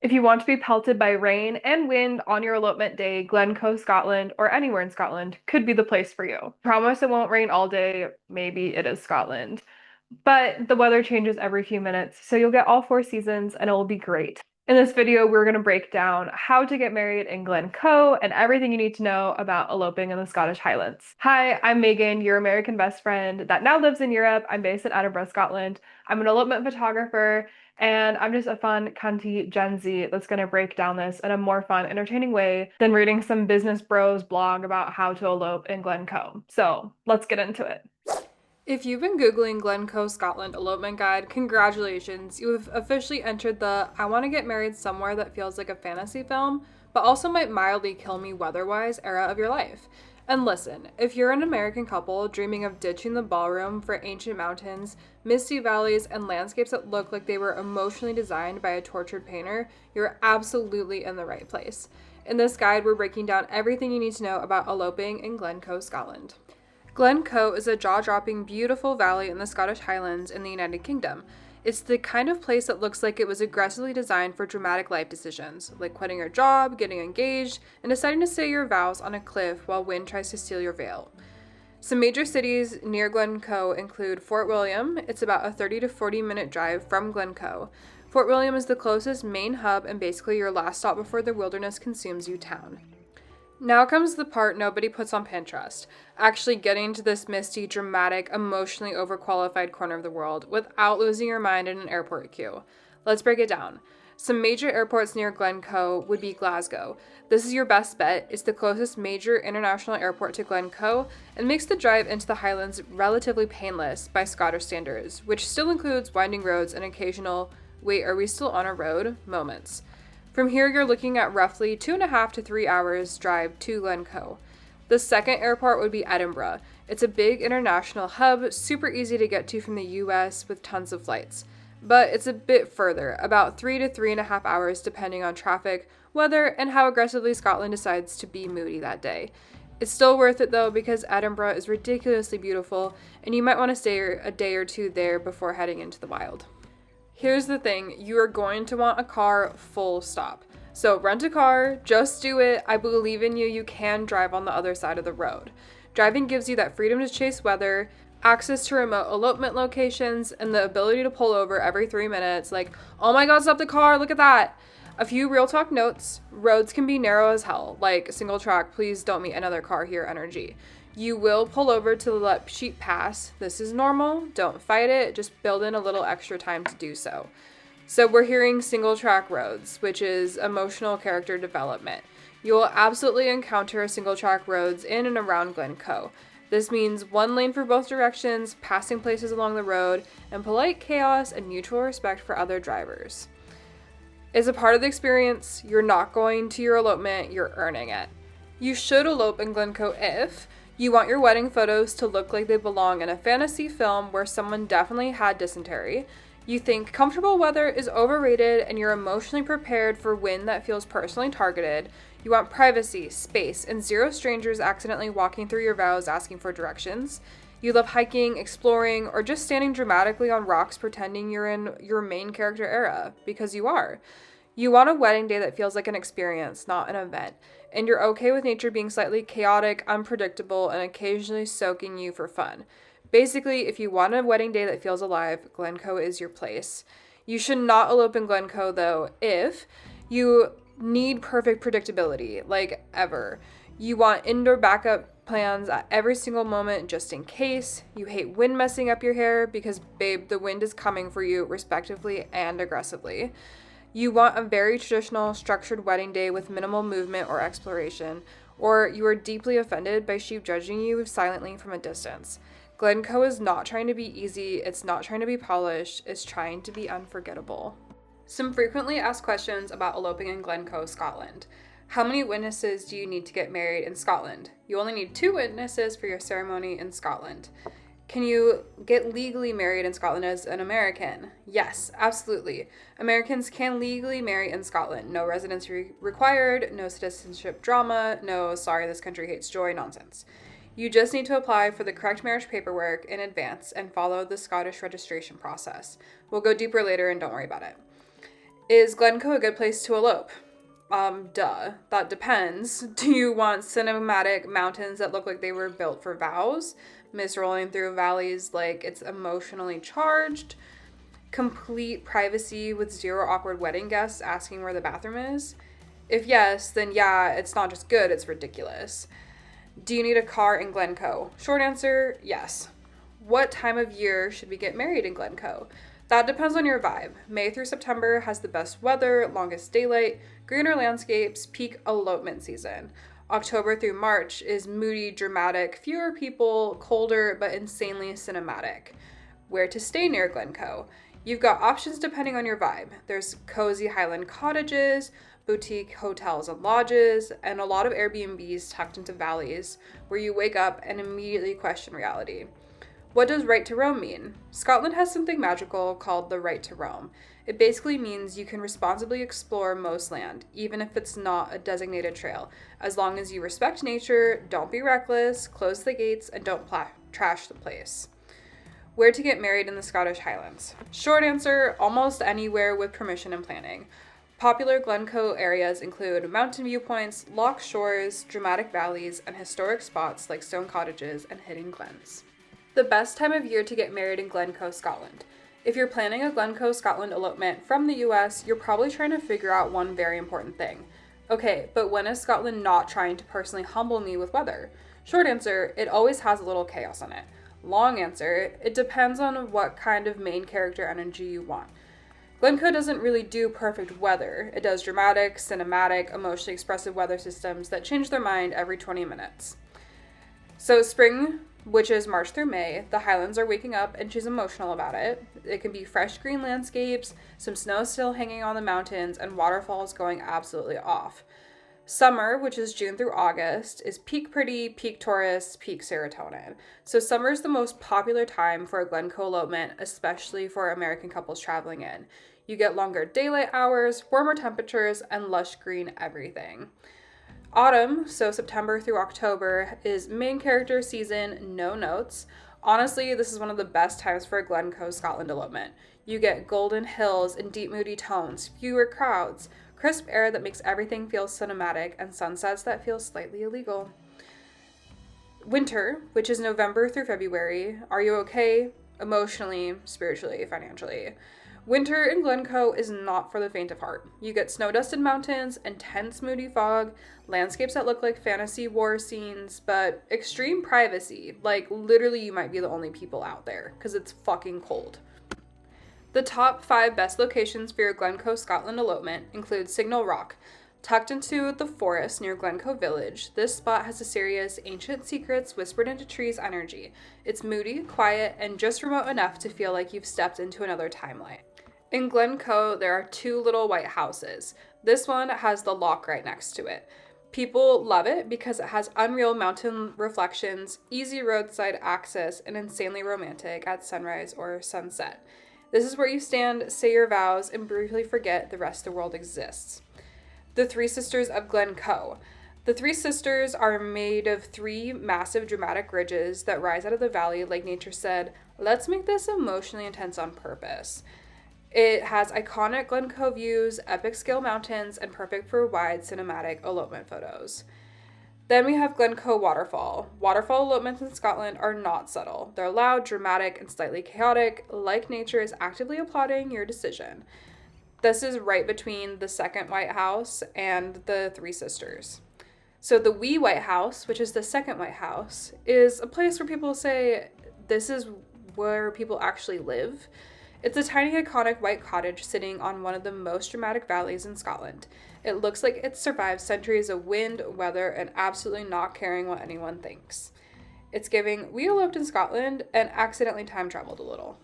If you want to be pelted by rain and wind on your elopement day, Glencoe, Scotland, or anywhere in Scotland could be the place for you. Promise it won't rain all day. Maybe it is Scotland. But the weather changes every few minutes, so you'll get all four seasons and it will be great. In this video, we're going to break down how to get married in Glencoe and everything you need to know about eloping in the Scottish Highlands. Hi, I'm Megan, your American best friend that now lives in Europe. I'm based in Edinburgh, Scotland. I'm an elopement photographer, and I'm just a fun, cunty Gen Z that's going to break down this in a more fun, entertaining way than reading some business bros blog about how to elope in Glencoe. So let's get into it. If you've been Googling Glencoe, Scotland elopement guide, congratulations. You have officially entered the I want to get married somewhere that feels like a fantasy film, but also might mildly kill me weather-wise era of your life. And listen, if you're an American couple dreaming of ditching the ballroom for ancient mountains, misty valleys, and landscapes that look like they were emotionally designed by a tortured painter, you're absolutely in the right place. In this guide, we're breaking down everything you need to know about eloping in Glencoe, Scotland. Glencoe is a jaw-dropping, beautiful valley in the Scottish Highlands in the United Kingdom. It's the kind of place that looks like it was aggressively designed for dramatic life decisions, like quitting your job, getting engaged, and deciding to say your vows on a cliff while wind tries to steal your veil. Some major cities near Glencoe include Fort William. It's about a 30 to 40 minute drive from Glencoe. Fort William is the closest main hub and basically your last stop before the wilderness consumes you town. Now comes the part nobody puts on Pinterest, actually getting to this misty, dramatic, emotionally overqualified corner of the world without losing your mind in an airport queue. Let's break it down. Some major airports near Glencoe would be Glasgow. This is your best bet. It's the closest major international airport to Glencoe and makes the drive into the Highlands relatively painless by Scottish standards, which still includes winding roads and occasional, wait, are we still on a road? Moments. From here, you're looking at roughly 2.5 to 3 hours drive to Glencoe. The second airport would be Edinburgh. It's a big international hub, super easy to get to from the US with tons of flights. But it's a bit further, about 3 to 3.5 hours depending on traffic, weather, and how aggressively Scotland decides to be moody that day. It's still worth it though because Edinburgh is ridiculously beautiful and you might want to stay a day or two there before heading into the wild. Here's the thing, you are going to want a car full stop. So rent a car, just do it. I believe in you, you can drive on the other side of the road. Driving gives you that freedom to chase weather, access to remote elopement locations, and the ability to pull over every 3 minutes, like, oh my god, stop the car, look at that. A few real talk notes, roads can be narrow as hell, like single track, please don't meet another car here energy. You will pull over to let sheep pass. This is normal. Don't fight it. Just build in a little extra time to do so. So we're hearing single track roads, which is emotional character development. You will absolutely encounter single track roads in and around Glencoe. This means one lane for both directions, passing places along the road, and polite chaos and mutual respect for other drivers. As a part of the experience, you're not going to your elopement, you're earning it. You should elope in Glencoe if you want your wedding photos to look like they belong in a fantasy film where someone definitely had dysentery. You think comfortable weather is overrated and you're emotionally prepared for wind that feels personally targeted. You want privacy, space, and zero strangers accidentally walking through your vows asking for directions. You love hiking, exploring, or just standing dramatically on rocks pretending you're in your main character era, because you are. You want a wedding day that feels like an experience, not an event, and you're okay with nature being slightly chaotic, unpredictable, and occasionally soaking you for fun. Basically, if you want a wedding day that feels alive, Glencoe is your place. You should not elope in Glencoe, though, if you need perfect predictability, like ever. You want indoor backup plans at every single moment just in case. You hate wind messing up your hair because, babe, the wind is coming for you respectively and aggressively. You want a very traditional, structured wedding day with minimal movement or exploration, or you are deeply offended by sheep judging you silently from a distance. Glencoe is not trying to be easy, it's not trying to be polished, it's trying to be unforgettable. Some frequently asked questions about eloping in Glencoe, Scotland. How many witnesses do you need to get married in Scotland? You only need 2 witnesses for your ceremony in Scotland. Can you get legally married in Scotland as an American? Yes, absolutely. Americans can legally marry in Scotland. No residency required, no citizenship drama, no sorry this country hates joy nonsense. You just need to apply for the correct marriage paperwork in advance and follow the Scottish registration process. We'll go deeper later and don't worry about it. Is Glencoe a good place to elope? Duh. That depends. Do you want cinematic mountains that look like they were built for vows? Mist rolling through valleys like it's emotionally charged? Complete privacy with zero awkward wedding guests asking where the bathroom is? If yes, then yeah, it's not just good, it's ridiculous. Do you need a car in Glencoe? Short answer, yes. What time of year should we get married in Glencoe? That depends on your vibe. May through September has the best weather, longest daylight, greener landscapes, peak elopement season. October through March is moody, dramatic, fewer people, colder, but insanely cinematic. Where to stay near Glencoe? You've got options depending on your vibe. There's cozy Highland cottages, boutique hotels and lodges, and a lot of Airbnbs tucked into valleys where you wake up and immediately question reality. What does right to roam mean? Scotland has something magical called the right to roam. It basically means you can responsibly explore most land, even if it's not a designated trail, as long as you respect nature, don't be reckless, close the gates, and don't trash the place. Where to get married in the Scottish Highlands? Short answer, almost anywhere with permission and planning. Popular Glencoe areas include mountain viewpoints, loch shores, dramatic valleys, and historic spots like stone cottages and hidden glens. The best time of year to get married in Glencoe, Scotland. If you're planning a Glencoe, Scotland elopement from the US, you're probably trying to figure out one very important thing. Okay, but when is Scotland not trying to personally humble me with weather? Short answer, it always has a little chaos in it. Long answer, it depends on what kind of main character energy you want. Glencoe doesn't really do perfect weather. It does dramatic, cinematic, emotionally expressive weather systems that change their mind every 20 minutes. So spring, which is March through May, the Highlands are waking up and she's emotional about it. It can be fresh green landscapes, some snow still hanging on the mountains, and waterfalls going absolutely off. Summer, which is June through August, is peak pretty, peak tourist, peak serotonin. So summer is the most popular time for a Glencoe elopement, especially for American couples traveling in. You get longer daylight hours, warmer temperatures, and lush green everything. Autumn, so September through October, is main character season, no notes. Honestly, this is one of the best times for a Glencoe, Scotland elopement. You get golden hills and deep moody tones, fewer crowds, crisp air that makes everything feel cinematic, and sunsets that feel slightly illegal. Winter, which is November through February. Are you okay? Emotionally, spiritually, financially. Winter in Glencoe is not for the faint of heart. You get snow-dusted mountains, intense moody fog, landscapes that look like fantasy war scenes, but extreme privacy. Like, literally you might be the only people out there, because it's fucking cold. The top 5 best locations for your Glencoe, Scotland elopement include Signal Rock. Tucked into the forest near Glencoe Village, this spot has a serious ancient secrets whispered into trees energy. It's moody, quiet, and just remote enough to feel like you've stepped into another timeline. In Glencoe, there are 2 little white houses. This one has the loch right next to it. People love it because it has unreal mountain reflections, easy roadside access, and insanely romantic at sunrise or sunset. This is where you stand, say your vows, and briefly forget the rest of the world exists. The Three Sisters of Glencoe. The Three Sisters are made of 3 massive dramatic ridges that rise out of the valley like nature said, let's make this emotionally intense on purpose. It has iconic Glencoe views, epic scale mountains, and perfect for wide cinematic elopement photos. Then we have Glencoe Waterfall. Waterfall elopements in Scotland are not subtle. They're loud, dramatic, and slightly chaotic, like nature is actively applauding your decision. This is right between the second White House and the Three Sisters. So the wee White House, which is the second White House, is a place where people say this is where people actually live. It's a tiny, iconic white cottage sitting on one of the most dramatic valleys in Scotland. It looks like it survived centuries of wind, weather, and absolutely not caring what anyone thinks. It's giving, we eloped in Scotland and accidentally time traveled a little.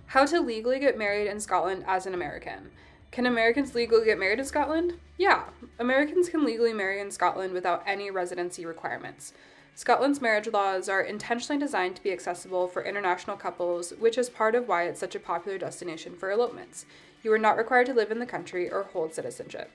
How to legally get married in Scotland as an American. Can Americans legally get married in Scotland? Yeah, Americans can legally marry in Scotland without any residency requirements. Scotland's marriage laws are intentionally designed to be accessible for international couples, which is part of why it's such a popular destination for elopements. You are not required to live in the country or hold citizenship.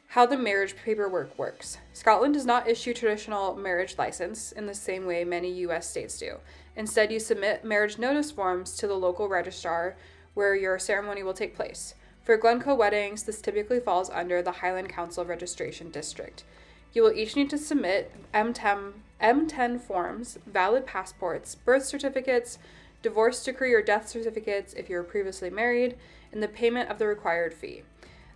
How the marriage paperwork works. Scotland does not issue traditional marriage license in the same way many U.S. states do. Instead, you submit marriage notice forms to the local registrar where your ceremony will take place. For Glencoe weddings, this typically falls under the Highland Council Registration District. You will each need to submit M10 forms, valid passports, birth certificates, divorce decree or death certificates if you were previously married, and the payment of the required fee.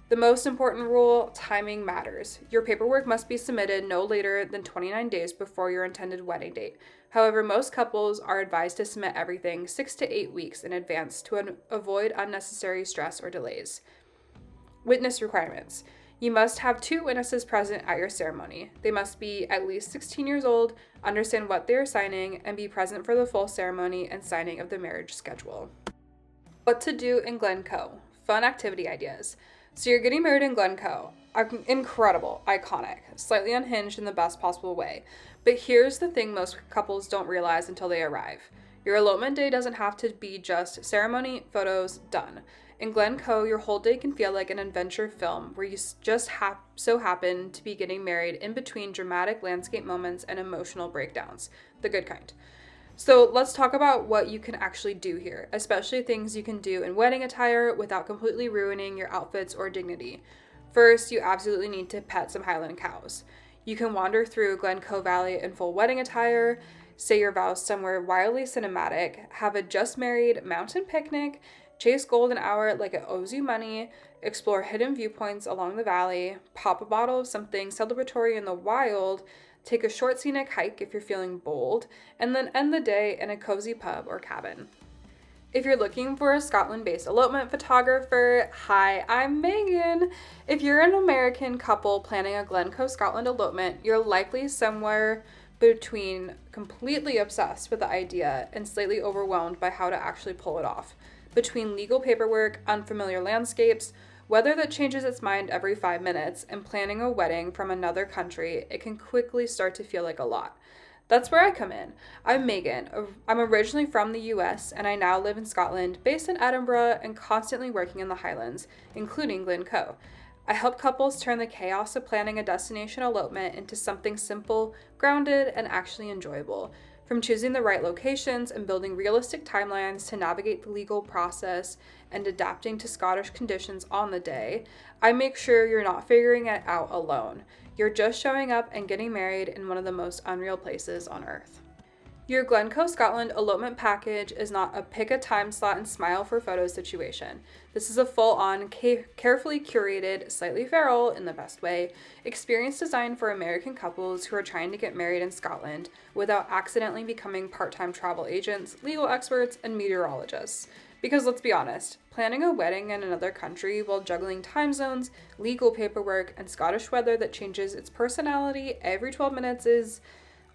The most important rule, timing matters. Your paperwork must be submitted no later than 29 days before your intended wedding date. However, most couples are advised to submit everything 6 to 8 weeks in advance to avoid unnecessary stress or delays. Witness requirements. You must have 2 witnesses present at your ceremony. They must be at least 16 years old, understand what they are signing, and be present for the full ceremony and signing of the marriage schedule. What to do in Glencoe. Fun activity ideas. So you're getting married in Glencoe. Incredible, iconic, slightly unhinged in the best possible way. But here's the thing most couples don't realize until they arrive. Your elopement day doesn't have to be just ceremony, photos, done. In Glencoe, your whole day can feel like an adventure film where you just so happen to be getting married in between dramatic landscape moments and emotional breakdowns, the good kind. So let's talk about what you can actually do here, especially things you can do in wedding attire without completely ruining your outfits or dignity. First, you absolutely need to pet some Highland cows. You can wander through Glencoe Valley in full wedding attire, say your vows somewhere wildly cinematic, have a just married mountain picnic, chase golden hour like it owes you money, explore hidden viewpoints along the valley, pop a bottle of something celebratory in the wild, take a short scenic hike if you're feeling bold, and then end the day in a cozy pub or cabin. If you're looking for a Scotland-based elopement photographer, hi, I'm Megan. If you're an American couple planning a Glencoe, Scotland elopement, you're likely somewhere between completely obsessed with the idea and slightly overwhelmed by how to actually pull it off. Between legal paperwork, unfamiliar landscapes, weather that changes its mind every 5 minutes, and planning a wedding from another country, it can quickly start to feel like a lot. That's where I come in. I'm Megan. I'm originally from the US, and I now live in Scotland, based in Edinburgh, and constantly working in the Highlands, including Glencoe. I help couples turn the chaos of planning a destination elopement into something simple, grounded, and actually enjoyable. From choosing the right locations and building realistic timelines to navigate the legal process and adapting to Scottish conditions on the day, I make sure you're not figuring it out alone. You're just showing up and getting married in one of the most unreal places on earth. Your Glencoe Scotland elopement package is not a pick a time slot and smile for photos situation. This is a full-on, carefully curated, slightly feral, in the best way, experience designed for American couples who are trying to get married in Scotland without accidentally becoming part-time travel agents, legal experts, and meteorologists. Because let's be honest, planning a wedding in another country while juggling time zones, legal paperwork, and Scottish weather that changes its personality every 12 minutes is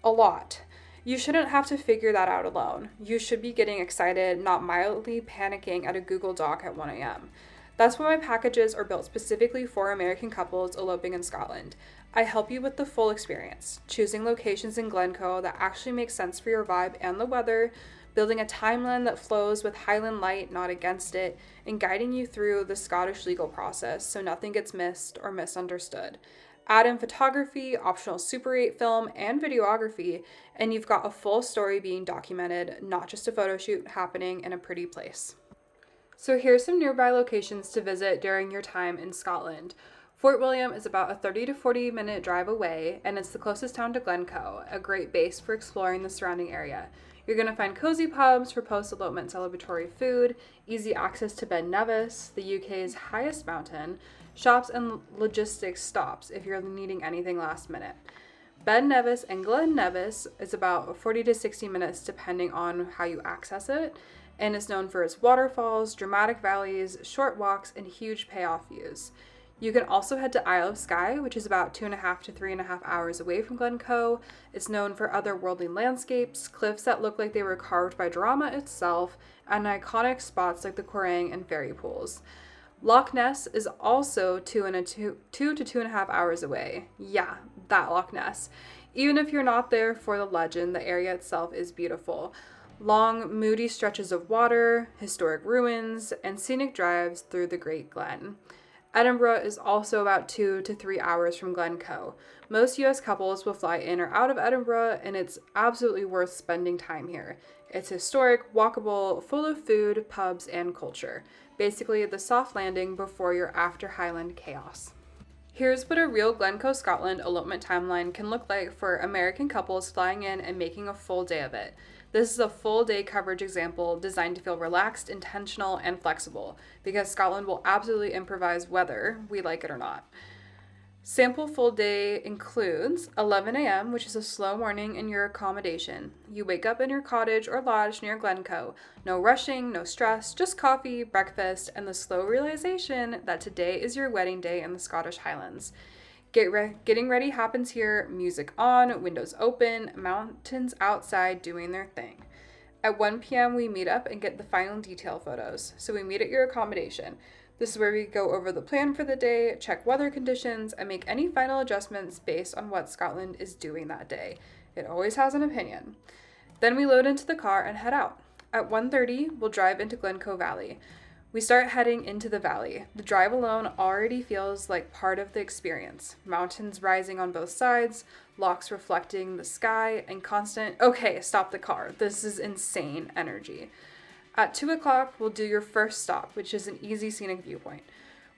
a lot. You shouldn't have to figure that out alone. You should be getting excited, not mildly panicking at a Google Doc at 1 a.m. That's why my packages are built specifically for American couples eloping in Scotland. I help you with the full experience, choosing locations in Glencoe that actually make sense for your vibe and the weather, building a timeline that flows with Highland light, not against it, and guiding you through the Scottish legal process so nothing gets missed or misunderstood. Add in photography, optional Super 8 film, and videography, and you've got a full story being documented, not just a photo shoot happening in a pretty place. So here's some nearby locations to visit during your time in Scotland. Fort William is about a 30 to 40 minute drive away, and it's the closest town to Glencoe, a great base for exploring the surrounding area. You're going to find cozy pubs for post-elopement celebratory food, easy access to Ben Nevis, the UK's highest mountain, shops and logistics stops if you're needing anything last minute. Ben Nevis and Glen Nevis is about 40 to 60 minutes depending on how you access it, and is known for its waterfalls, dramatic valleys, short walks, and huge payoff views. You can also head to Isle of Skye, which is about 2.5 to 3.5 hours away from Glencoe. It's known for otherworldly landscapes, cliffs that look like they were carved by drama itself, and iconic spots like the Quorang and fairy pools. Loch Ness is also 2 to 2.5 hours away. Yeah, that Loch Ness. Even if you're not there for the legend, the area itself is beautiful. Long, moody stretches of water, historic ruins, and scenic drives through the Great Glen. Edinburgh is also about 2 to 3 hours from Glencoe. Most US couples will fly in or out of Edinburgh, and it's absolutely worth spending time here. It's historic, walkable, full of food, pubs, and culture. Basically, the soft landing before your after Highland chaos. Here's what a real Glencoe, Scotland elopement timeline can look like for American couples flying in and making a full day of it. This is a full day coverage example designed to feel relaxed, intentional, and flexible, because Scotland will absolutely improvise whether we like it or not. Sample full day includes 11 a.m., which is a slow morning in your accommodation. You wake up in your cottage or lodge near Glencoe. No rushing, no stress, just coffee, breakfast, and the slow realization that today is your wedding day in the Scottish Highlands. Getting ready happens here, music on, windows open, mountains outside doing their thing. At 1 p.m., we meet up and get the final detail photos. So we meet at your accommodation. This is where we go over the plan for the day, check weather conditions, and make any final adjustments based on what Scotland is doing that day. It always has an opinion. Then we load into the car and head out. At 1:30, we'll drive into Glencoe Valley. We start heading into the valley. The drive alone already feels like part of the experience. Mountains rising on both sides, lochs reflecting the sky, and constant, okay, stop the car. This is insane energy. At 2 o'clock, we'll do your first stop, which is an easy scenic viewpoint.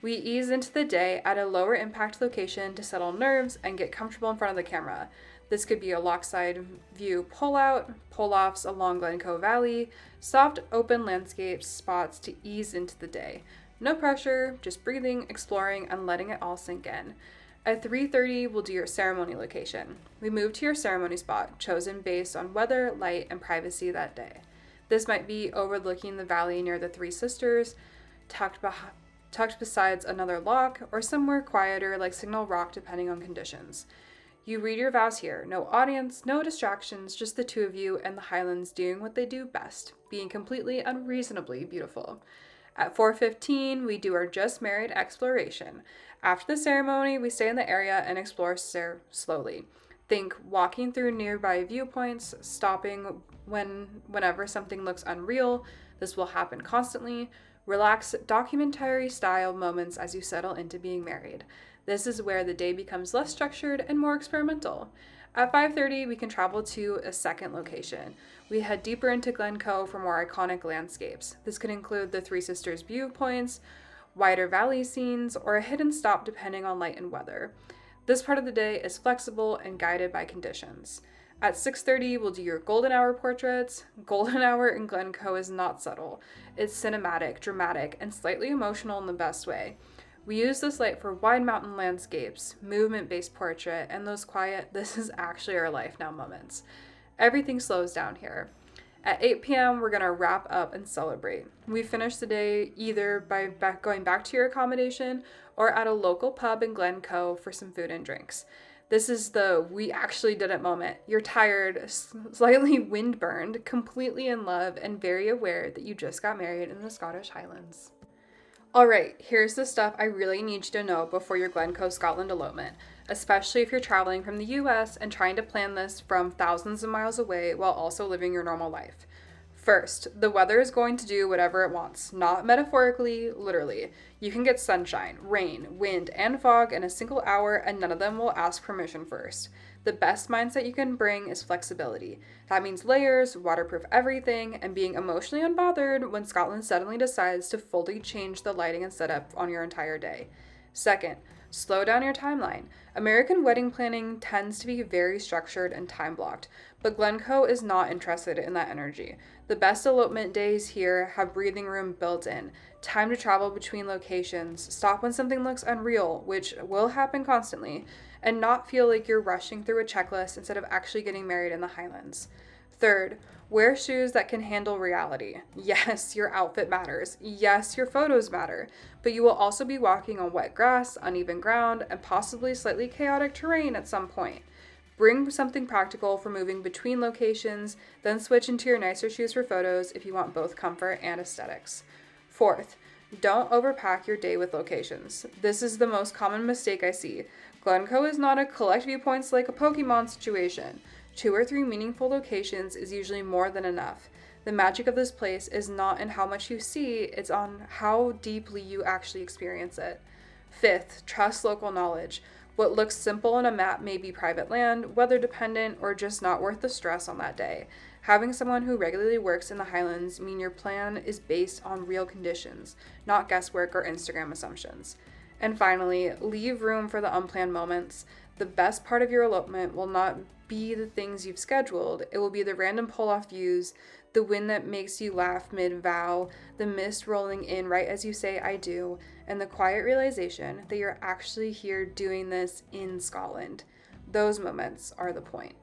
We ease into the day at a lower impact location to settle nerves and get comfortable in front of the camera. This could be a lochside view pull-out, pull-offs along Glencoe Valley, soft open landscape spots to ease into the day. No pressure, just breathing, exploring, and letting it all sink in. At 3:30, we'll do your ceremony location. We move to your ceremony spot, chosen based on weather, light, and privacy that day. This might be overlooking the valley near the Three Sisters, tucked beside another loch, or somewhere quieter like Signal Rock depending on conditions. You read your vows here. No audience, no distractions, just the two of you and the Highlands doing what they do best, being completely unreasonably beautiful. At 4:15, we do our just married exploration. After the ceremony, we stay in the area and explore slowly. Think walking through nearby viewpoints, stopping whenever something looks unreal. This will happen constantly. Relax documentary style moments as you settle into being married. This is where the day becomes less structured and more experimental. At 5:30, we can travel to a second location. We head deeper into Glencoe for more iconic landscapes. This could include the Three Sisters viewpoints, wider valley scenes, or a hidden stop depending on light and weather. This part of the day is flexible and guided by conditions. At 6:30, we'll do your golden hour portraits. Golden hour in Glencoe is not subtle. It's cinematic, dramatic, and slightly emotional in the best way. We use this light for wide mountain landscapes, movement-based portrait, and those quiet, this is actually our life now moments. Everything slows down here. At 8 p.m., we're going to wrap up and celebrate. We finish the day either by going back to your accommodation or at a local pub in Glencoe for some food and drinks. This is the we actually did it moment. You're tired, slightly windburned, completely in love, and very aware that you just got married in the Scottish Highlands. All right, here's the stuff I really need you to know before your Glencoe, Scotland elopement, especially if you're traveling from the US and trying to plan this from thousands of miles away while also living your normal life. First, the weather is going to do whatever it wants, not metaphorically, literally. You can get sunshine, rain, wind, and fog in a single hour, and none of them will ask permission first. The best mindset you can bring is flexibility. That means layers, waterproof everything, and being emotionally unbothered when Scotland suddenly decides to fully change the lighting and setup on your entire day. Second, slow down your timeline. American wedding planning tends to be very structured and time blocked, but Glencoe is not interested in that energy. The best elopement days here have breathing room built in, time to travel between locations, stop when something looks unreal, which will happen constantly, and not feel like you're rushing through a checklist instead of actually getting married in the Highlands. Third, wear shoes that can handle reality. Yes, your outfit matters. Yes, your photos matter. But you will also be walking on wet grass, uneven ground, and possibly slightly chaotic terrain at some point. Bring something practical for moving between locations, then switch into your nicer shoes for photos if you want both comfort and aesthetics. Fourth, don't overpack your day with locations. This is the most common mistake I see. Glencoe is not a collect viewpoints like a Pokemon situation. 2 or 3 meaningful locations is usually more than enough. The magic of this place is not in how much you see, it's on how deeply you actually experience it. Fifth, trust local knowledge. What looks simple on a map may be private land, weather dependent, or just not worth the stress on that day. Having someone who regularly works in the Highlands mean your plan is based on real conditions, not guesswork or Instagram assumptions. And finally, leave room for the unplanned moments. The best part of your elopement will not be the things you've scheduled. It will be the random pull-off views, the wind that makes you laugh mid-vow, the mist rolling in right as you say I do, and the quiet realization that you're actually here doing this in Scotland. Those moments are the point.